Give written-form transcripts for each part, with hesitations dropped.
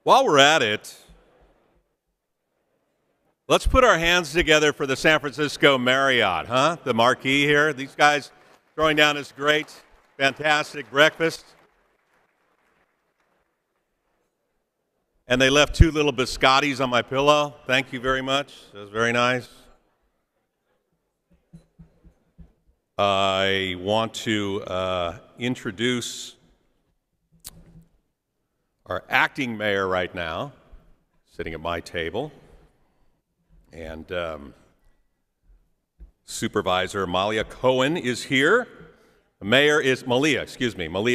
While we're at it, let's put our hands together for the San Francisco Marriott, huh? The marquee here. These guys throwing down this great, fantastic breakfast. And they left 2 little biscottis on my pillow. Thank you very much. That was very nice. I want to introduce our acting mayor right now, sitting at my table, and Supervisor Malia Colen is here. The mayor is Malia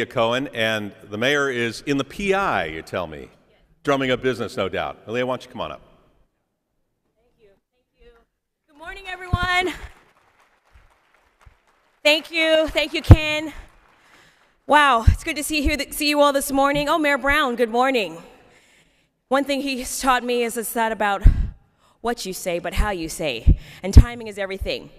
Colen, and the mayor is in the PI, you tell me. Drumming up business, no doubt. Malia, why don't you come on up? Thank you. Good morning, everyone. Thank you, Ken. Wow, it's good to see you all this morning. Oh, Mayor Brown, good morning. One thing he's taught me is it's not about what you say, but how you say, and timing is everything.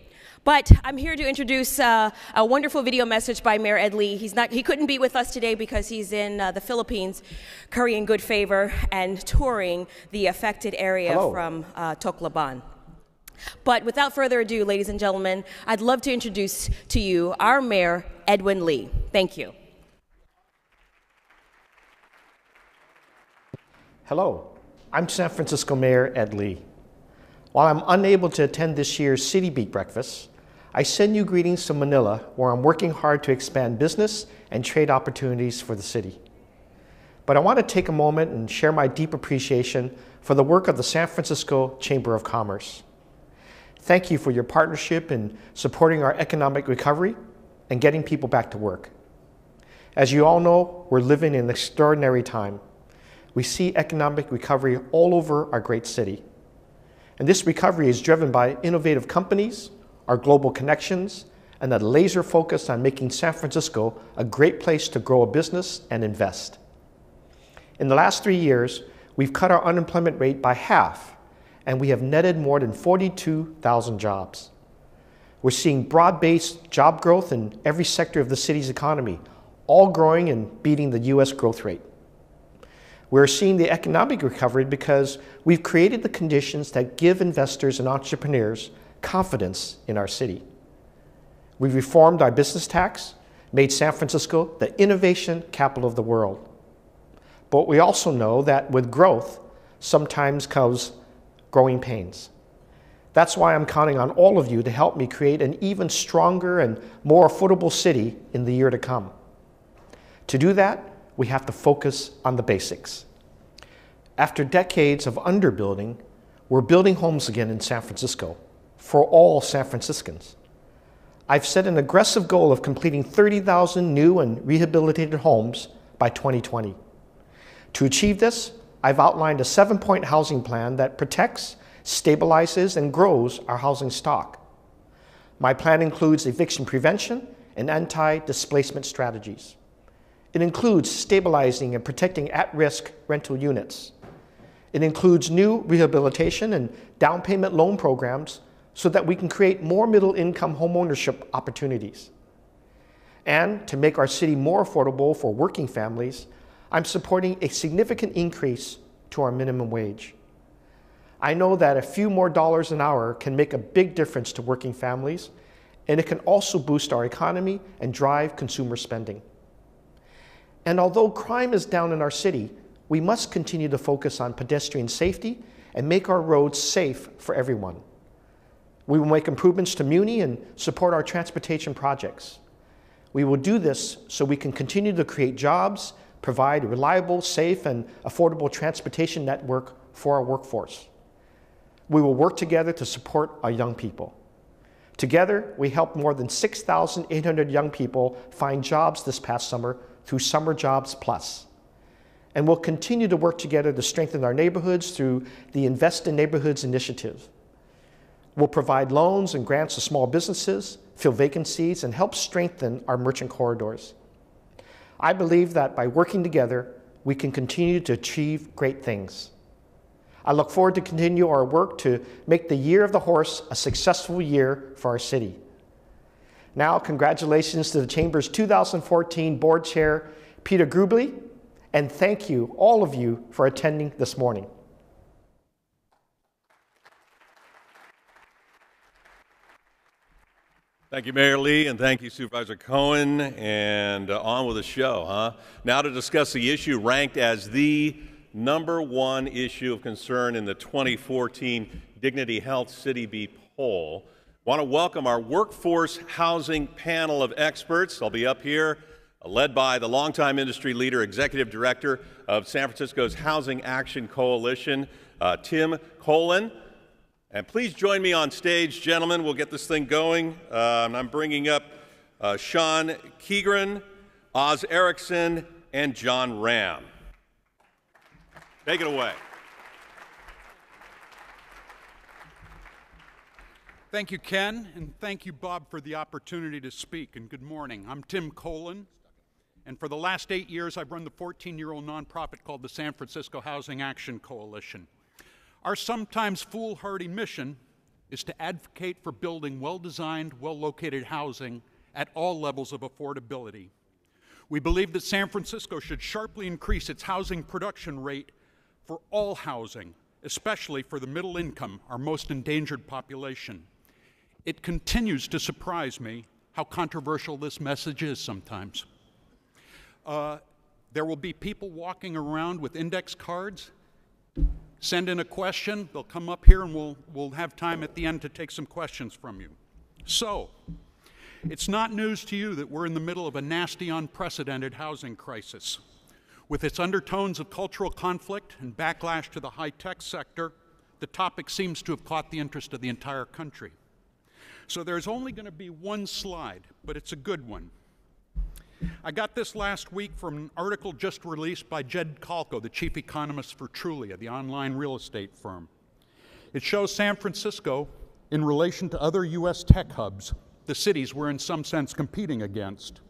But I'm here to introduce a wonderful video message by Mayor Ed Lee. He couldn't be with us today because he's in the Philippines, currying good favor and touring the affected area from Toclaban. But without further ado, ladies and gentlemen, I'd love to introduce to you our Mayor, Edwin Lee. Thank you. Hello, I'm San Francisco Mayor Ed Lee. While I'm unable to attend this year's City Beat breakfast, I send you greetings to Manila, where I'm working hard to expand business and trade opportunities for the city. But I want to take a moment and share my deep appreciation for the work of the San Francisco Chamber of Commerce. Thank you for your partnership in supporting our economic recovery and getting people back to work. As you all know, we're living in an extraordinary time. We see economic recovery all over our great city. And this recovery is driven by innovative companies, our global connections, and a laser focus on making San Francisco a great place to grow a business and invest. In the last 3 years, we've cut our unemployment rate by half, and we have netted more than 42,000 jobs. We're seeing broad-based job growth in every sector of the city's economy, all growing and beating the US growth rate. We're seeing the economic recovery because we've created the conditions that give investors and entrepreneurs confidence in our city. We've reformed our business tax, made San Francisco the innovation capital of the world. But we also know that with growth, sometimes comes growing pains. That's why I'm counting on all of you to help me create an even stronger and more affordable city in the year to come. To do that, we have to focus on the basics. After decades of underbuilding, we're building homes again in San Francisco for all San Franciscans. I've set an aggressive goal of completing 30,000 new and rehabilitated homes by 2020. To achieve this, I've outlined a 7-point housing plan that protects, stabilizes, and grows our housing stock. My plan includes eviction prevention and anti-displacement strategies. It includes stabilizing and protecting at-risk rental units. It includes new rehabilitation and down payment loan programs so that we can create more middle-income homeownership opportunities. And to make our city more affordable for working families, I'm supporting a significant increase to our minimum wage. I know that a few more dollars an hour can make a big difference to working families, and it can also boost our economy and drive consumer spending. And although crime is down in our city, we must continue to focus on pedestrian safety and make our roads safe for everyone. We will make improvements to Muni and support our transportation projects. We will do this so we can continue to create jobs, provide a reliable, safe, and affordable transportation network for our workforce. We will work together to support our young people. Together, we helped more than 6,800 young people find jobs this past summer through Summer Jobs Plus. And we'll continue to work together to strengthen our neighborhoods through the Invest in Neighborhoods initiative. We'll provide loans and grants to small businesses, fill vacancies, and help strengthen our merchant corridors. I believe that by working together, we can continue to achieve great things. I look forward to continue our work to make the Year of the Horse a successful year for our city. Now, congratulations to the Chamber's 2014 Board Chair, Peter Grubley, And thank you, all of you, for attending this morning. Thank you, Mayor Lee, and thank you, Supervisor Cohen. And on with the show, huh? Now to discuss the issue ranked as the #1 issue of concern in the 2014 Dignity Health City Beat poll. I want to welcome our workforce housing panel of experts. I'll be up here, led by the longtime industry leader, executive director of San Francisco's Housing Action Coalition, Tim Colen. And please join me on stage, gentlemen. We'll get this thing going. I'm bringing up Sean Keegren, Oz Erickson, and John Ram. Take it away. Thank you, Ken, and thank you, Bob, for the opportunity to speak, and good morning. I'm Tim Colen, and for the last 8 years, I've run the 14-year-old nonprofit called the San Francisco Housing Action Coalition. Our sometimes foolhardy mission is to advocate for building well-designed, well-located housing at all levels of affordability. We believe that San Francisco should sharply increase its housing production rate for all housing, especially for the middle income, our most endangered population. It continues to surprise me how controversial this message is sometimes. There will be people walking around with index cards. Send in a question, they'll come up here and we'll have time at the end to take some questions from you. So, it's not news to you that we're in the middle of a nasty, unprecedented housing crisis. With its undertones of cultural conflict and backlash to the high-tech sector, the topic seems to have caught the interest of the entire country. So there's only going to be one slide, but it's a good one. I got this last week from an article just released by Jed Kalko, the chief economist for Trulia, the online real estate firm. It shows San Francisco in relation to other U.S. tech hubs, the cities we're in some sense competing against.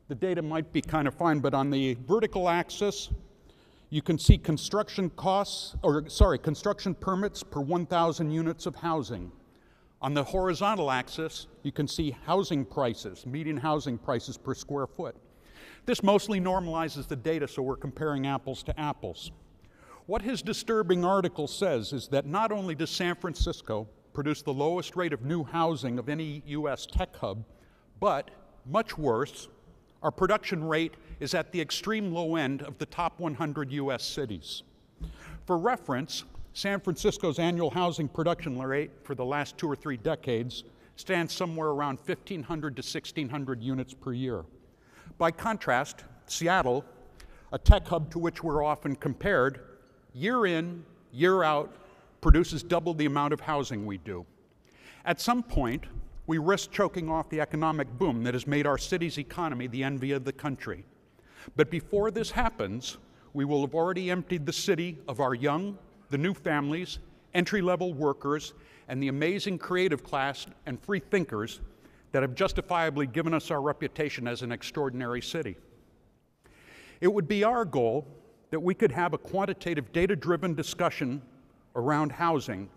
The data might be kind of fine, but on the vertical axis, you can see construction permits per 1,000 units of housing. On the horizontal axis, you can see housing prices, median housing prices per square foot. This mostly normalizes the data, so we're comparing apples to apples. What his disturbing article says is that not only does San Francisco produce the lowest rate of new housing of any U.S. tech hub, but, much worse, our production rate is at the extreme low end of the top 100 U.S. cities. For reference, San Francisco's annual housing production rate for the last 2 or 3 decades stands somewhere around 1,500 to 1,600 units per year. By contrast, Seattle, a tech hub to which we're often compared, year in, year out, produces double the amount of housing we do. At some point, we risk choking off the economic boom that has made our city's economy the envy of the country. But before this happens, we will have already emptied the city of our young, the new families, entry-level workers, and the amazing creative class and free thinkers that have justifiably given us our reputation as an extraordinary city. It would be our goal that we could have a quantitative, data-driven discussion around housing,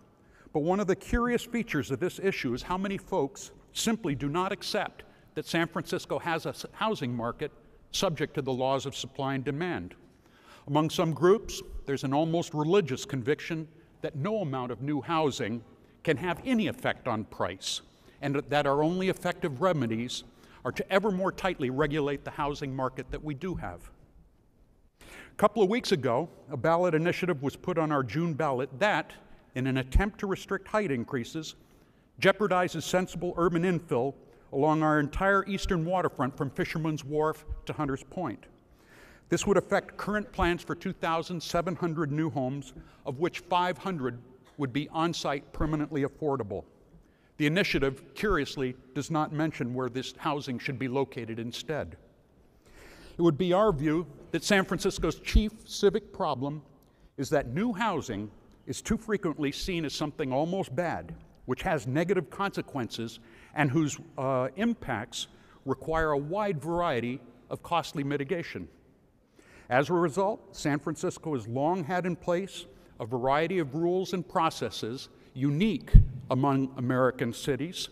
but one of the curious features of this issue is how many folks simply do not accept that San Francisco has a housing market subject to the laws of supply and demand. Among some groups, there's an almost religious conviction that no amount of new housing can have any effect on price, and that our only effective remedies are to ever more tightly regulate the housing market that we do have. A couple of weeks ago, a ballot initiative was put on our June ballot that, in an attempt to restrict height increases, jeopardizes sensible urban infill along our entire eastern waterfront from Fisherman's Wharf to Hunters Point. This would affect current plans for 2,700 new homes, of which 500 would be on-site permanently affordable. The initiative, curiously, does not mention where this housing should be located instead. It would be our view that San Francisco's chief civic problem is that new housing is too frequently seen as something almost bad, which has negative consequences and whose impacts require a wide variety of costly mitigation. As a result, San Francisco has long had in place a variety of rules and processes unique among American cities,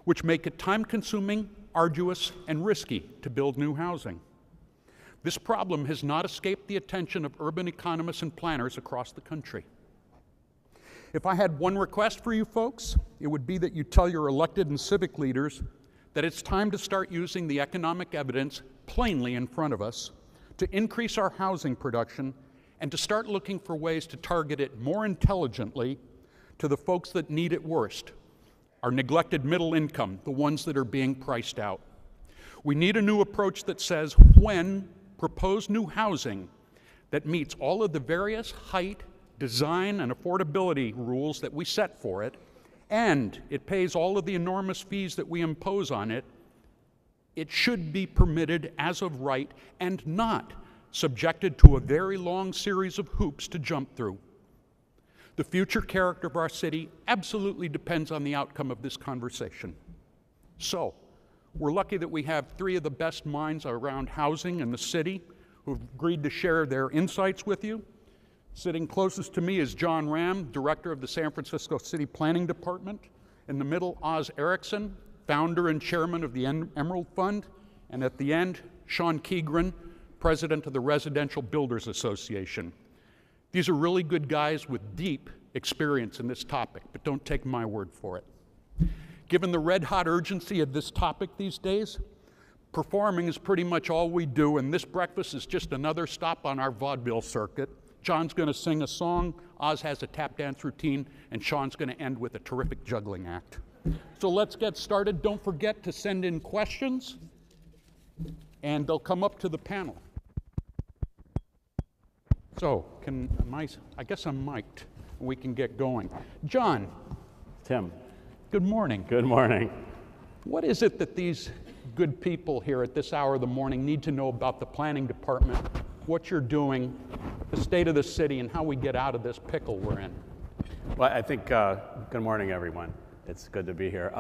which make it time-consuming, arduous, and risky to build new housing. This problem has not escaped the attention of urban economists and planners across the country. If I had one request for you folks, it would be that you tell your elected and civic leaders that it's time to start using the economic evidence plainly in front of us to increase our housing production and to start looking for ways to target it more intelligently to the folks that need it worst, our neglected middle income, the ones that are being priced out. We need a new approach that says when propose new housing that meets all of the various height, design, and affordability rules that we set for it, and it pays all of the enormous fees that we impose on it, it should be permitted as of right and not subjected to a very long series of hoops to jump through. The future character of our city absolutely depends on the outcome of this conversation. So, we're lucky that we have three of the best minds around housing in the city who've agreed to share their insights with you. Sitting closest to me is John Ram, Director of the San Francisco City Planning Department. In the middle, Oz Erickson, Founder and Chairman of the Emerald Fund. And at the end, Sean Keegren, President of the Residential Builders Association. These are really good guys with deep experience in this topic, but don't take my word for it. Given the red-hot urgency of this topic these days, performing is pretty much all we do, and this breakfast is just another stop on our vaudeville circuit. John's going to sing a song, Oz has a tap dance routine, and Sean's going to end with a terrific juggling act. So let's get started. Don't forget to send in questions, and they'll come up to the panel. So, I guess I'm mic'd. We can get going. John. Tim. Good morning. Good morning. What is it that these good people here at this hour of the morning need to know about the planning department, what you're doing, the state of the city, and how we get out of this pickle we're in? Well, I think, good morning, everyone. It's good to be here.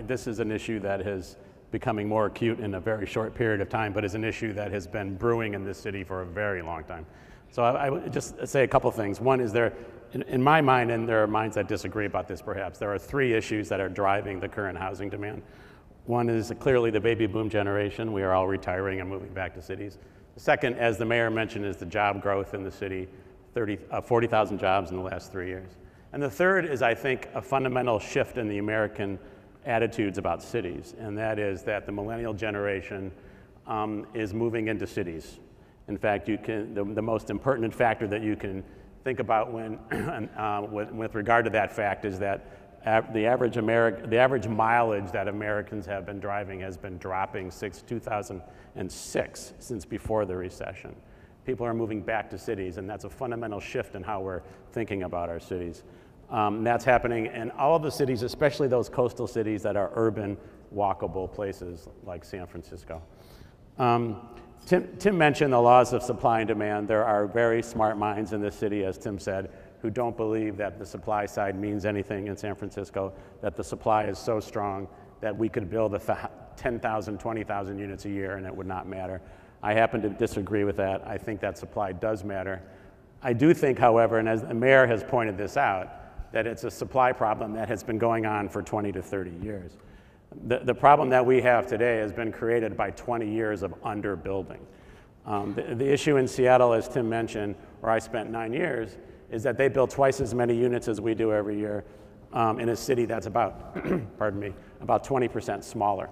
This is an issue that is becoming more acute in a very short period of time, but is an issue that has been brewing in this city for a very long time. So I would just say a couple things. One is in my mind, and there are minds that disagree about this perhaps, there are three issues that are driving the current housing demand. One is clearly the baby boom generation. We are all retiring and moving back to cities. The second, as the mayor mentioned, is the job growth in the city, 40,000 jobs in the last 3 years. And the third is, I think, a fundamental shift in the American attitudes about cities, and that is that the millennial generation is moving into cities. In fact, the most impertinent factor that you can think about when, with regard to that fact is that the average mileage that Americans have been driving has been dropping since 2006, since before the recession. People are moving back to cities, and that's a fundamental shift in how we're thinking about our cities. That's happening in all of the cities, especially those coastal cities that are urban, walkable places like San Francisco. Tim mentioned the laws of supply and demand. There are very smart minds in this city, as Tim said, who don't believe that the supply side means anything in San Francisco, that the supply is so strong that we could build 10,000, 20,000 units a year and it would not matter. I happen to disagree with that. I think that supply does matter. I do think, however, and as the mayor has pointed this out, that it's a supply problem that has been going on for 20 to 30 years. The problem that we have today has been created by 20 years of underbuilding. The issue in Seattle, as Tim mentioned, where I spent 9 years, is that they build twice as many units as we do every year in a city that's about, pardon me, about 20% smaller.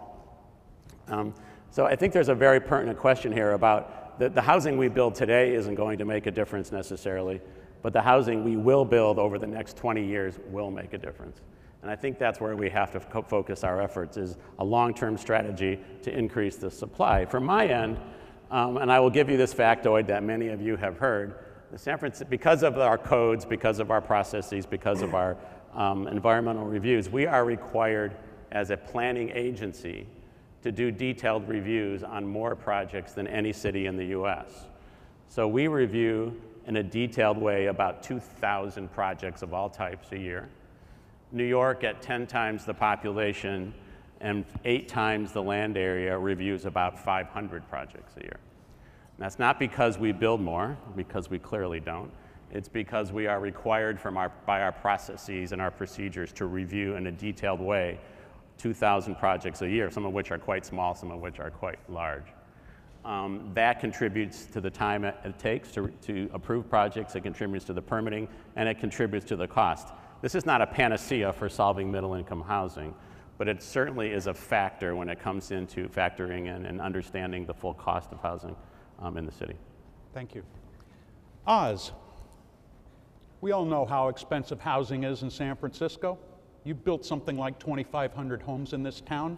So I think there's a very pertinent question here about the housing we build today isn't going to make a difference necessarily, but the housing we will build over the next 20 years will make a difference. And I think that's where we have to focus our efforts, is a long-term strategy to increase the supply. From my end, and I will give you this factoid that many of you have heard, because of our codes, because of our processes, because of our environmental reviews, we are required as a planning agency to do detailed reviews on more projects than any city in the US. So we review in a detailed way about 2,000 projects of all types a year. New York, at 10 times the population and 8 times the land area, reviews about 500 projects a year. And that's not because we build more, because we clearly don't. It's because we are required by our processes and our procedures to review in a detailed way 2,000 projects a year, some of which are quite small, some of which are quite large. That contributes to the time it takes to approve projects, it contributes to the permitting, and it contributes to the cost. This is not a panacea for solving middle-income housing, but it certainly is a factor when it comes into factoring in and understanding the full cost of housing in the city. Thank you. Oz, we all know how expensive housing is in San Francisco. You built something like 2,500 homes in this town.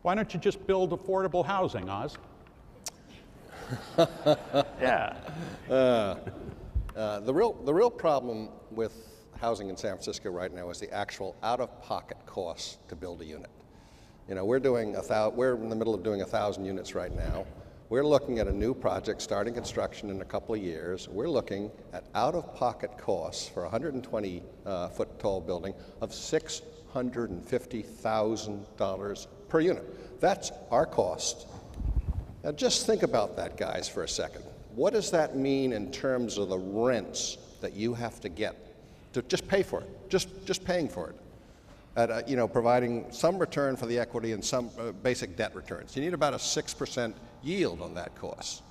Why don't you just build affordable housing, Oz? Yeah. The real problem with housing in San Francisco right now is the actual out-of-pocket costs to build a unit. You know, we're in the middle of doing 1,000 units right now. We're looking at a new project starting construction in a couple of years. We're looking at out-of-pocket costs for a 120-foot tall building of $650,000 per unit. That's our cost. Now just think about that, guys, for a second. What does that mean in terms of the rents that you have to get to just pay for it, just paying for it, at providing some return for the equity and some basic debt returns? You need about a 6% yield on that cost.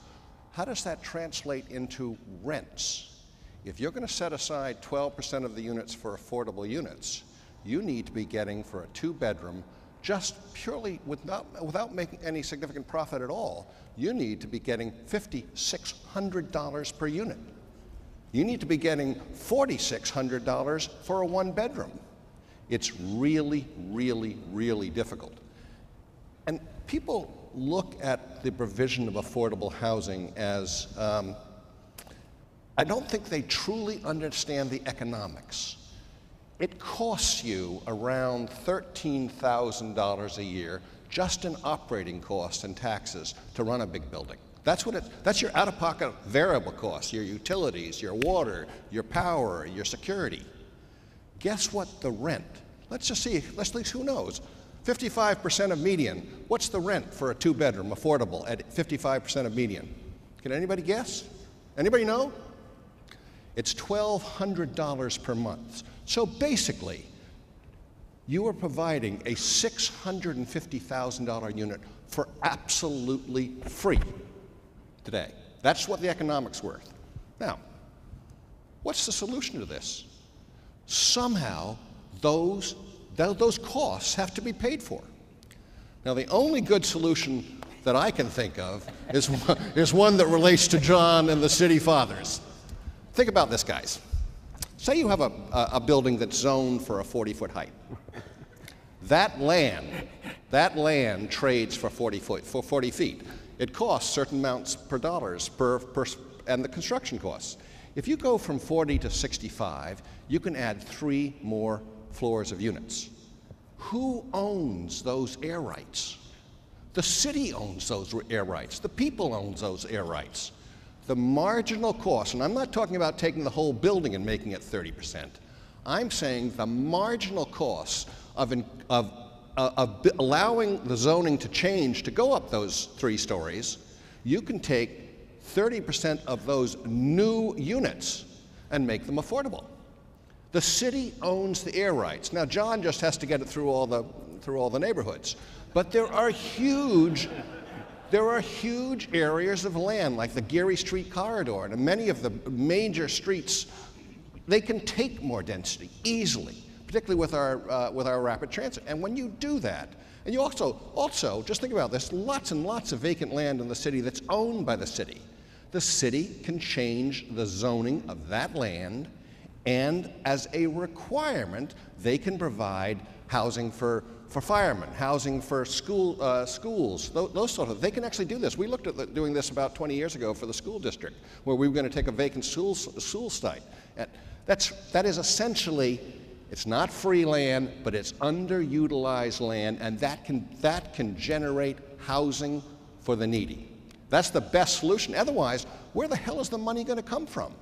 How does that translate into rents? If you're going to set aside 12% of the units for affordable units, you need to be getting for a 2-bedroom, just purely without making any significant profit at all, you need to be getting $5,600 per unit. You need to be getting $4,600 for a 1-bedroom. It's really, really, really difficult. And people look at the provision of affordable housing as, I don't think they truly understand the economics. It costs you around $13,000 a year just in operating costs and taxes to run a big building. That's your out-of-pocket variable costs, your utilities, your water, your power, your security. Guess what the rent? Let's see, who knows? 55% of median. What's the rent for a 2-bedroom affordable at 55% of median? Can anybody guess? Anybody know? It's $1,200 per month. So basically, you are providing a $650,000 unit for absolutely free today. That's what the economics worth. Now, what's the solution to this? Somehow, those costs have to be paid for. Now, the only good solution that I can think of is one that relates to John and the City Fathers. Think about this, guys. Say you have a building that's zoned for a 40-foot height. That land trades for 40 feet. It costs certain amounts per dollars and the construction costs. If you go from 40 to 65, you can add 3 more floors of units. Who owns those air rights? The city owns those air rights. The people own those air rights. The marginal cost, and I'm not talking about taking the whole building and making it 30%. I'm saying the marginal cost of allowing the zoning to change to go up those 3 stories, you can take 30% of those new units and make them affordable. The city owns the air rights. Now, John just has to get it through all the neighborhoods, but there are huge areas of land, like the Geary Street corridor, and many of the major streets. They can take more density easily, particularly with our rapid transit. And when you do that, and you also just think about this, lots and lots of vacant land in the city that's owned by the city. The city can change the zoning of that land, and as a requirement, they can provide housing for firemen, housing for schools, those sort of. They can actually do this. We looked at doing this about 20 years ago for the school district, where we were going to take a vacant school site. That is essentially, it's not free land, but it's underutilized land, and that can generate housing for the needy. That's the best solution. Otherwise, where the hell is the money going to come from?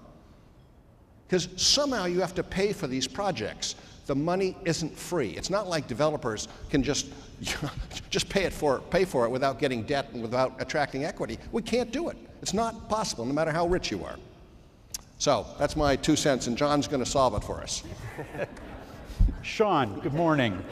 Because somehow you have to pay for these projects. The money isn't free. It's not like developers can just pay for it without getting debt and without attracting equity. We can't do it. It's not possible, no matter how rich you are. So that's my 2 cents, and John's going to solve it for us. Sean, good morning.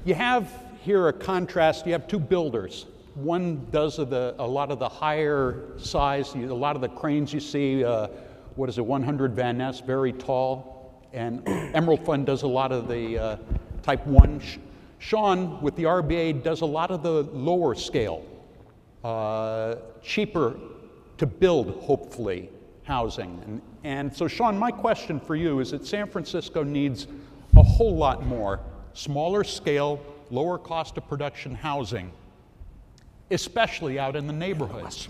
You have here a contrast. You have 2 builders. One does a lot of the higher size, a lot of the cranes you see, 100 Van Ness, very tall, and Emerald Fund does a lot of the type 1. Sean, with the RBA, does a lot of the lower scale, cheaper to build, hopefully, housing. And so, Sean, my question for you is that San Francisco needs a whole lot more smaller scale, lower cost of production housing, especially out in the neighborhoods.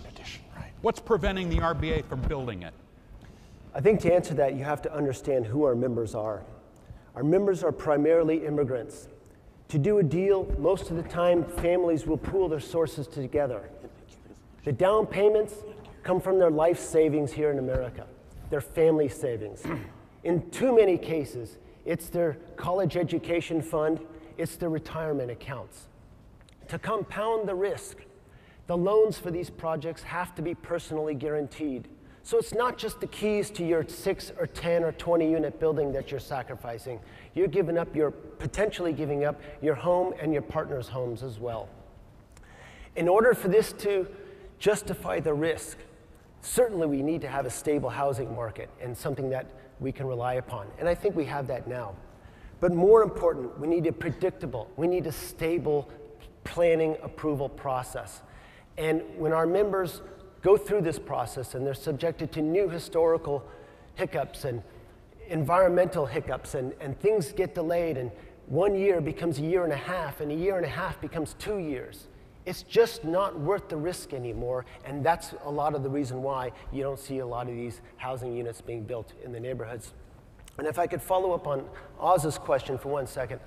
What's preventing the RBA from building it? I think to answer that, you have to understand who our members are. Our members are primarily immigrants. To do a deal, most of the time, families will pool their sources together. The down payments come from their life savings here in America, their family savings. In too many cases, it's their college education fund, it's their retirement accounts. To compound the risk, the loans for these projects have to be personally guaranteed. So it's not just the keys to your 6 or 10 or 20 unit building that you're sacrificing. You're potentially giving up your home and your partner's homes as well. In order for this to justify the risk, certainly we need to have a stable housing market and something that we can rely upon. And I think we have that now. But more important, we need a predictable, we need a stable planning approval process. And when our members go through this process and they're subjected to new historical hiccups and environmental hiccups and things get delayed and 1 year becomes a year and a half and a year and a half becomes 2 years, it's just not worth the risk anymore, and that's a lot of the reason why you don't see a lot of these housing units being built in the neighborhoods. And if I could follow up on Oz's question for 1 second,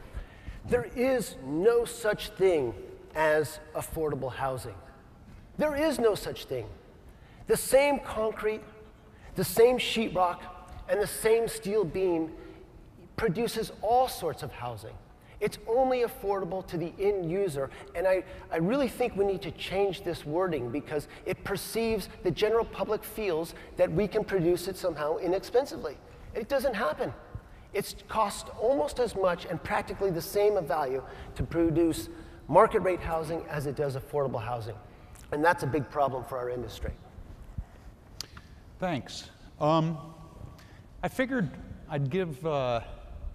there is no such thing as affordable housing. There is no such thing. The same concrete, the same sheetrock, and the same steel beam produces all sorts of housing. It's only affordable to the end user, and I really think we need to change this wording because it perceives, the general public feels that we can produce it somehow inexpensively. It doesn't happen. It costs almost as much and practically the same of value to produce market rate housing as it does affordable housing. And that's a big problem for our industry. Thanks. I figured I'd give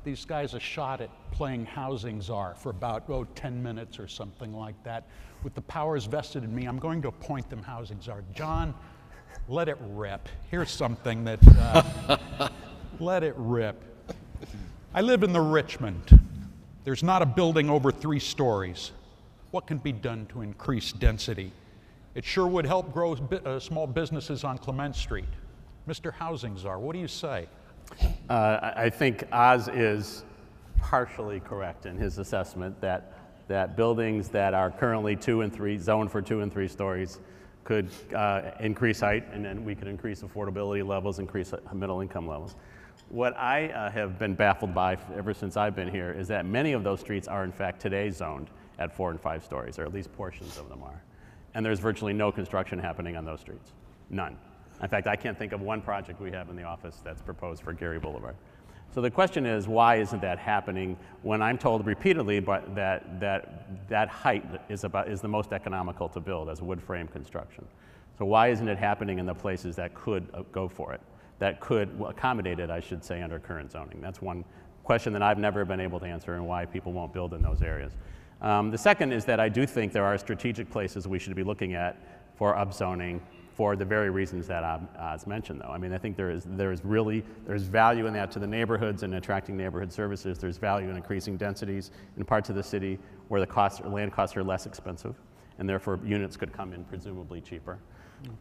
these guys a shot at playing housing czar for about 10 minutes or something like that. With the powers vested in me, I'm going to appoint them housing czar. John, let it rip. Here's something that, let it rip. I live in the Richmond. There's not a building over 3 stories. What can be done to increase density? It sure would help grow small businesses on Clement Street. Mr. Housing Czar, what do you say? I think Oz is partially correct in his assessment that buildings that are currently 2 and 3, zoned for 2 and 3 stories, could increase height, and then we could increase affordability levels, increase middle income levels. What I have been baffled by ever since I've been here is that many of those streets are in fact today zoned at 4 and 5 stories, or at least portions of them are. And there's virtually no construction happening on those streets, none. In fact, I can't think of one project we have in the office that's proposed for Gary Boulevard. So the question is, why isn't that happening when I'm told repeatedly that height is the most economical to build as wood frame construction? So why isn't it happening in the places that could go for it, that could accommodate it, I should say, under current zoning? That's one question that I've never been able to answer, and why people won't build in those areas. The second is that I do think there are strategic places we should be looking at for upzoning for the very reasons that Oz mentioned, though. I mean, I think there's value in that to the neighborhoods and attracting neighborhood services. There's value in increasing densities in parts of the city where the land costs are less expensive, and therefore units could come in presumably cheaper.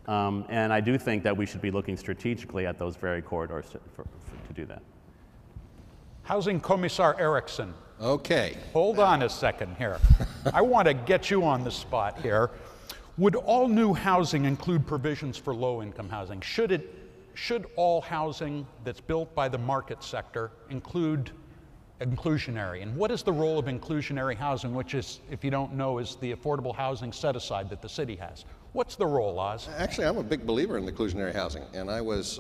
And I do think that we should be looking strategically at those very corridors to do that. Housing Commissar Erickson. Okay. Hold on a second here. I want to get you on the spot here. Would all new housing include provisions for low-income housing? Should all housing that's built by the market sector include inclusionary? And what is the role of inclusionary housing, which is, if you don't know, is the affordable housing set-aside that the city has? What's the role, Oz? Actually, I'm a big believer in inclusionary housing, and I was,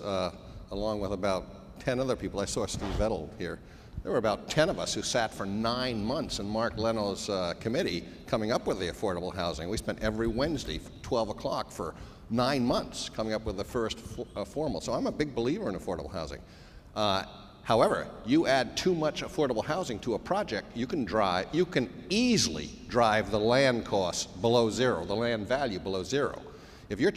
along with about 10 other people, I saw Steve Vettel here, There were about 10 of us who sat for 9 months in Mark Leno's committee coming up with the affordable housing. We spent every Wednesday, 12 o'clock, for 9 months coming up with the first formal. So I'm a big believer in affordable housing. However, you add too much affordable housing to a project, you can easily drive the land costs below zero, the land value below zero. If you're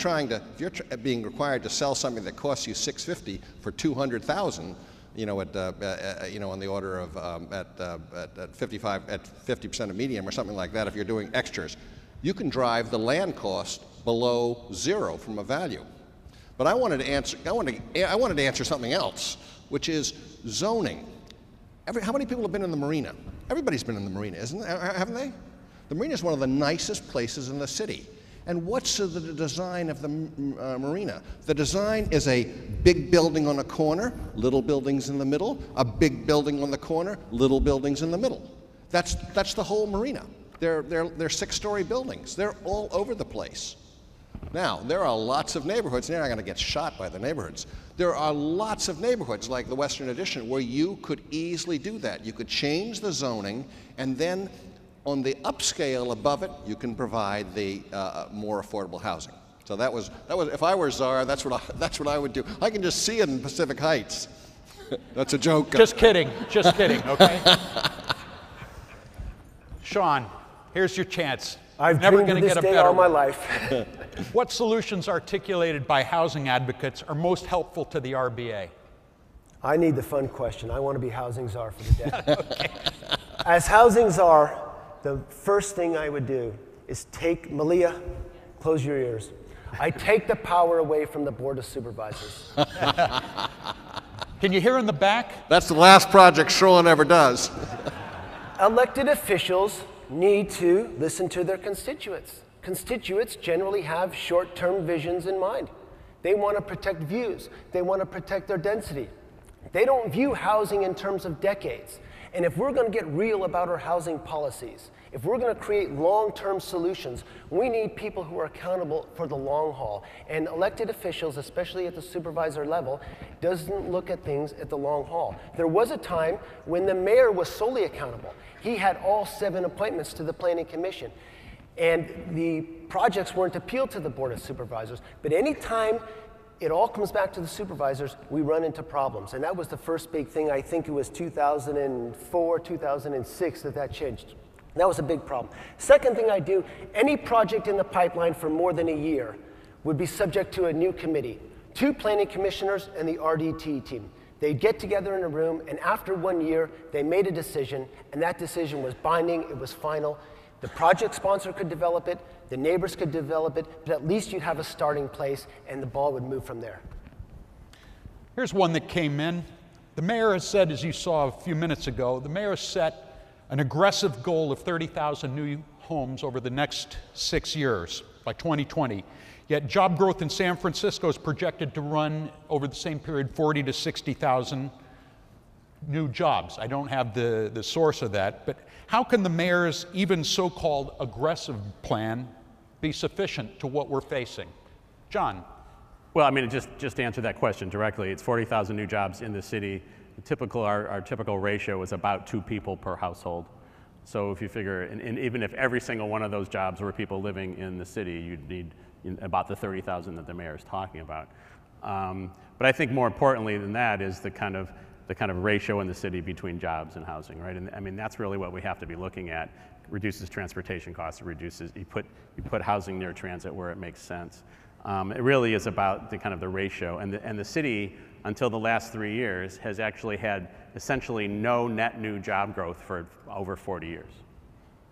being required to sell something that costs you $650 for $200,000, you know, on the order of at 50% of medium or something like that, if you're doing extras, you can drive the land cost below zero from a value. But I wanted to answer something else, which is zoning. How many people have been in the marina? Everybody's been in the marina, haven't they? The marina is one of the nicest places in the city. And what's the design of the marina? The design is a big building on a corner, little buildings in the middle, a big building on the corner, little buildings in the middle. That's the whole marina. They're 6-story buildings. They're all over the place. Now, there are lots of neighborhoods, they're not going to get shot by the neighborhoods. There are lots of neighborhoods like the Western Addition where you could easily do that. You could change the zoning, and then on the upscale above it, you can provide the more affordable housing. So that was if I were czar, that's what I would do. I can just see it in Pacific Heights. That's a joke. Just kidding, okay? Sean, here's your chance. I've never dreamed going of to this get a day better all my one. life. What solutions articulated by housing advocates are most helpful to the RBA? I need the fun question. I want to be housing czar for the day. Okay. As housing czar, the first thing I would do is take, Malia, close your ears. I take the power away from the Board of Supervisors. Can you hear in the back? That's the last project Sean ever does. Elected officials need to listen to their constituents. Constituents generally have short-term visions in mind. They want to protect views. They want to protect their density. They don't view housing in terms of decades. And if we're going to get real about our housing policies, if we're going to create long-term solutions, we need people who are accountable for the long haul. And elected officials, especially at the supervisor level, doesn't look at things at the long haul. There was a time when the mayor was solely accountable. He had all 7 appointments to the Planning Commission. And the projects weren't appealed to the Board of Supervisors. But any time it all comes back to the supervisors, we run into problems. And that was the first big thing. I think it was 2004, 2006 that changed. That was a big problem. Second thing I do, any project in the pipeline for more than a year would be subject to a new committee. 2 planning commissioners and the RDT team. They'd get together in a room, and after 1 year, they made a decision, and that decision was binding, it was final. The project sponsor could develop it, the neighbors could develop it, but at least you'd have a starting place, and the ball would move from there. Here's one that came in. The mayor has said, as you saw a few minutes ago, the mayor has set an aggressive goal of 30,000 new homes over the next 6 years by 2020. Yet job growth in San Francisco is projected to run over the same period 40 to 60,000 new jobs. I don't have the source of that, but how can the mayor's even so-called aggressive plan be sufficient to what we're facing? John. Well, I mean, just to answer that question directly, it's 40,000 new jobs in the city. Our typical ratio is about 2 people per household. So if you figure, and even if every single one of those jobs were people living in the city, you'd need about the 30,000 that the mayor is talking about. But I think more importantly than that is the kind of ratio in the city between jobs and housing, right? And I mean, that's really what we have to be looking at. Reduces transportation costs, you put housing near transit where it makes sense. It really is about the ratio, and the city, until the last 3 years, has actually had essentially no net new job growth for over 40 years.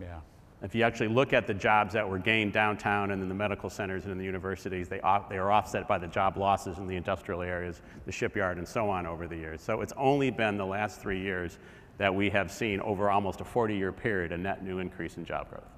Yeah. If you actually look at the jobs that were gained downtown and in the medical centers and in the universities, they are offset by the job losses in the industrial areas, the shipyard, and so on over the years. So it's only been the last 3 years that we have seen over almost a 40-year period a net new increase in job growth.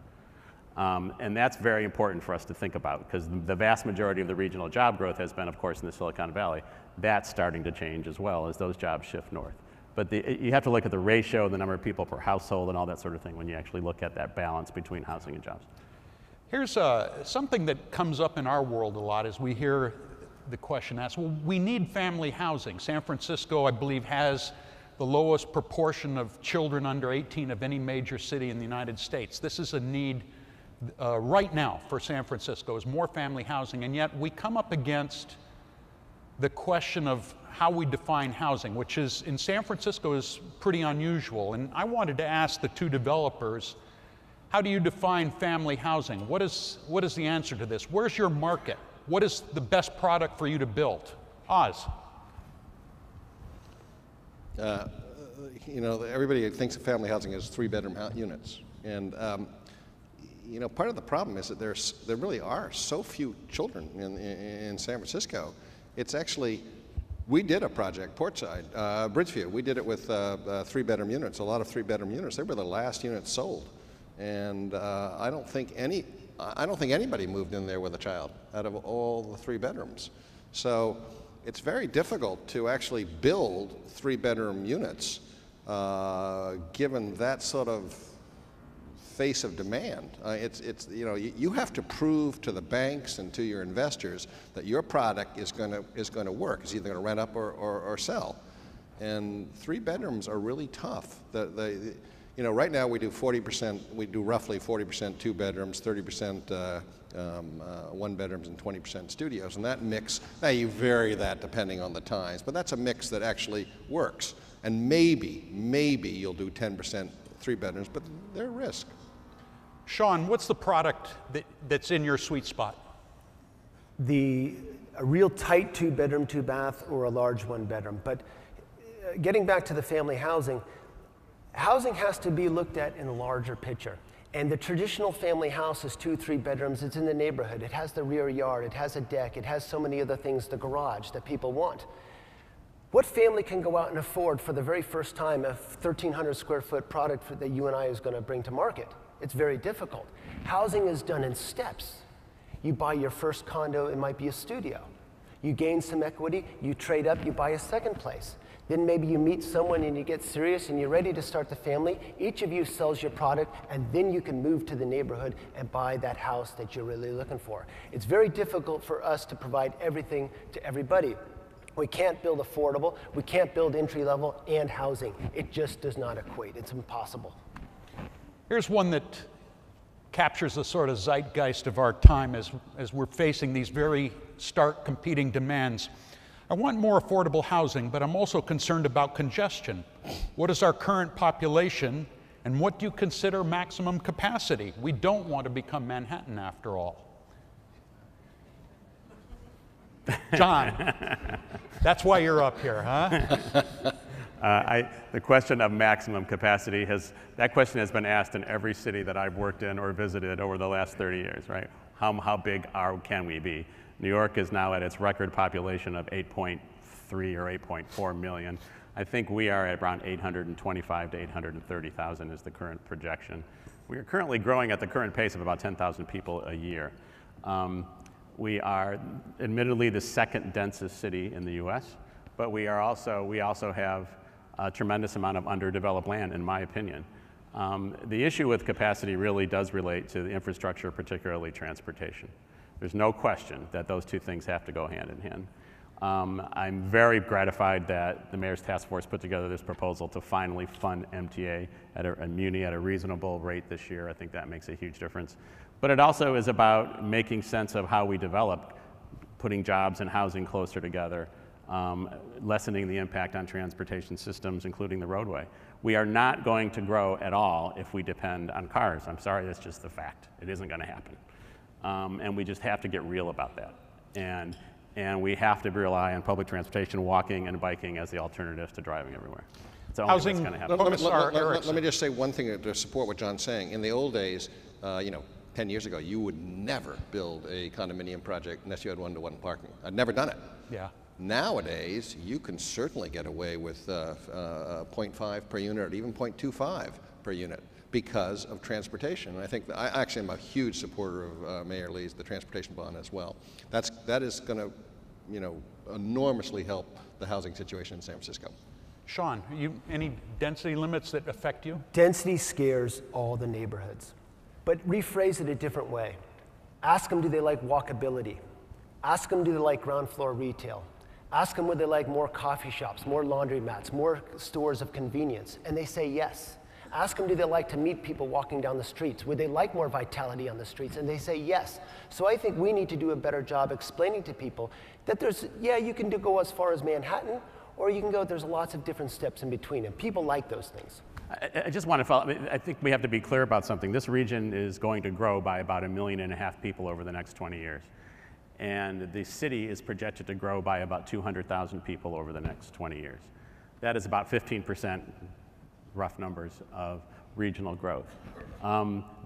And that's very important for us to think about, because the vast majority of the regional job growth has been, of course, in the Silicon Valley. That's starting to change as well as those jobs shift north. But you have to look at the ratio, the number of people per household, and all that sort of thing when you actually look at that balance between housing and jobs. Here's something that comes up in our world a lot as we hear the question asked, well, we need family housing. San Francisco, I believe, has the lowest proportion of children under 18 of any major city in the United States. This is a need right now for San Francisco, is more family housing, and yet we come up against the question of how we define housing, which is in San Francisco is pretty unusual. And I wanted to ask the two developers, how do you define family housing? What is the answer to this? Where's your market? What is the best product for you to build? Oz. You know, everybody thinks of family housing as 3-bedroom units. And, you know, part of the problem is that there really are so few children in San Francisco. It's actually, we did a project, Portside, Bridgeview. We did it with 3-bedroom units, a lot of 3-bedroom units. They were the last units sold. And I don't think anybody moved in there with a child out of all the 3 bedrooms. So it's very difficult to actually build 3-bedroom units given that sort of face of demand. It's you know, you have to prove to the banks and to your investors that your product is going to work. It's either going to rent up or sell. And 3 bedrooms are really tough. You know, right now we do 40%. We do roughly 40% 2 bedrooms, 30% 1 bedrooms, and 20% studios. And that mix, now you vary that depending on the times, but that's a mix that actually works. And maybe you'll do 10% 3 bedrooms, but they're a risk. Sean, what's the product that's in your sweet spot? A real tight 2-bedroom, 2-bath, or a large 1-bedroom. But getting back to the family housing, housing has to be looked at in a larger picture. And the traditional family house is 2, 3 bedrooms. It's in the neighborhood. It has the rear yard. It has a deck. It has so many other things, the garage that people want. What family can go out and afford for the very first time a 1,300 square foot product that you and I is going to bring to market? It's very difficult. Housing is done in steps. You buy your first condo, it might be a studio. You gain some equity, you trade up, you buy a second place. Then maybe you meet someone and you get serious and you're ready to start the family. Each of you sells your product, and then you can move to the neighborhood and buy that house that you're really looking for. It's very difficult for us to provide everything to everybody. We can't build affordable, we can't build entry level and housing. It just does not equate, it's impossible. Here's one that captures the sort of zeitgeist of our time as we're facing these very stark competing demands. I want more affordable housing, but I'm also concerned about congestion. What is our current population, and what do you consider maximum capacity? We don't want to become Manhattan after all. John, that's why you're up here, huh? The question of maximum capacity that question has been asked in every city that I've worked in or visited over the last 30 years, right? How big can we be? New York is now at its record population of 8.3 or 8.4 million. I think we are at around 825 to 830,000 is the current projection. We are currently growing at the current pace of about 10,000 people a year. We are admittedly the second densest city in the US, but we also have a tremendous amount of underdeveloped land, in my opinion. The issue with capacity really does relate to the infrastructure, particularly transportation. There's no question that those two things have to go hand in hand. I'm very gratified that the Mayor's Task Force put together this proposal to finally fund MTA and Muni at a reasonable rate this year. I think that makes a huge difference. But it also is about making sense of how we develop, putting jobs and housing closer together, lessening the impact on transportation systems, including the roadway. We are not going to grow at all if we depend on cars. I'm sorry, that's just the fact. It isn't going to happen. And we just have to get real about that. And we have to rely on public transportation, walking and biking as the alternatives to driving everywhere. It's only what's going to happen. Let me just say one thing to support what John's saying. In the old days, 10 years ago, you would never build a condominium project unless you had one-to-one parking. I'd never done it. Yeah. Nowadays, you can certainly get away with 0.5 per unit or even 0.25 per unit because of transportation. And I think I actually am a huge supporter of Mayor Lee's the transportation bond as well. That is going to, enormously help the housing situation in San Francisco. Sean, any density limits that affect you? Density scares all the neighborhoods. But rephrase it a different way. Ask them, do they like walkability? Ask them, do they like ground floor retail? Ask them would they like more coffee shops, more laundromats, more stores of convenience, and they say yes. Ask them, do they like to meet people walking down the streets? Would they like more vitality on the streets? And they say yes. So I think we need to do a better job explaining to people that there's, yeah, you can go as far as Manhattan, or you can go, there's lots of different steps in between, and people like those things. I just want to follow, I think we have to be clear about something. This region is going to grow by about 1.5 million people over the next 20 years. And the city is projected to grow by about 200,000 people over the next 20 years. That is about 15%, rough numbers, of regional growth.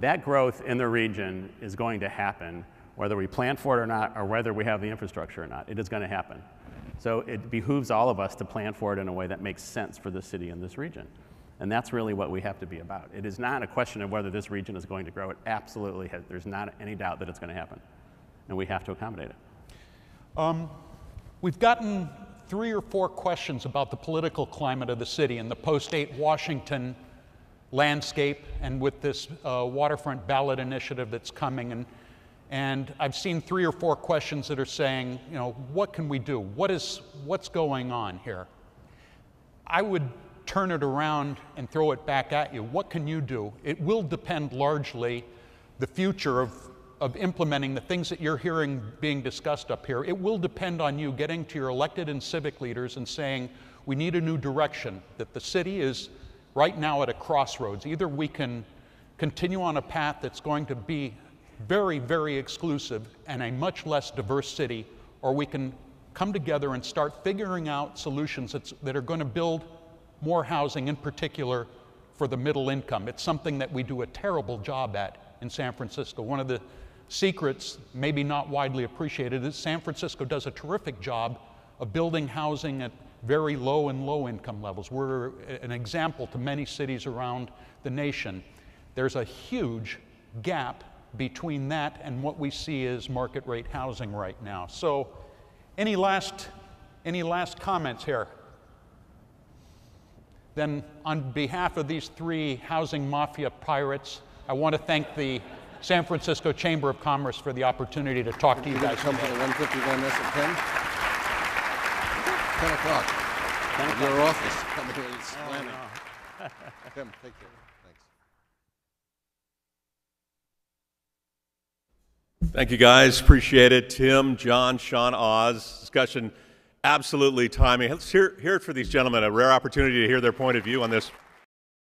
That growth in the region is going to happen whether we plan for it or not, or whether we have the infrastructure or not. It is going to happen. So it behooves all of us to plan for it in a way that makes sense for the city and this region. And that's really what we have to be about. It is not a question of whether this region is going to grow. It absolutely has. There's not any doubt that it's going to happen. And we have to accommodate it. We've gotten 3 or 4 questions about the political climate of the city and the post-8 Washington landscape, and with this waterfront ballot initiative that's coming. And I've seen 3 or 4 questions that are saying, you know, what can we do? What's going on here? I would turn it around and throw it back at you. What can you do? It will depend largely the future of implementing the things that you're hearing being discussed up here. It will depend on you getting to your elected and civic leaders and saying, we need a new direction, that the city is right now at a crossroads. Either we can continue on a path that's going to be very, very exclusive and a much less diverse city, or we can come together and start figuring out solutions that are going to build more housing, in particular for the middle income. It's something that we do a terrible job at in San Francisco. One of the secrets, maybe not widely appreciated, is San Francisco does a terrific job of building housing at very low and low income levels. We're an example to many cities around the nation. There's a huge gap between that and what we see as market rate housing right now. So any last comments here? Then on behalf of these 3 housing mafia pirates, I want to thank the San Francisco Chamber of Commerce for the opportunity to talk to you guys Come to today. the 151 S at 10 o'clock. At your office. Come here, it's slamming. Tim, take care. Thanks. Thank you, guys. Appreciate it. Tim, John, Sean, Oz. Discussion absolutely timely. Let's hear it for these gentlemen. A rare opportunity to hear their point of view on this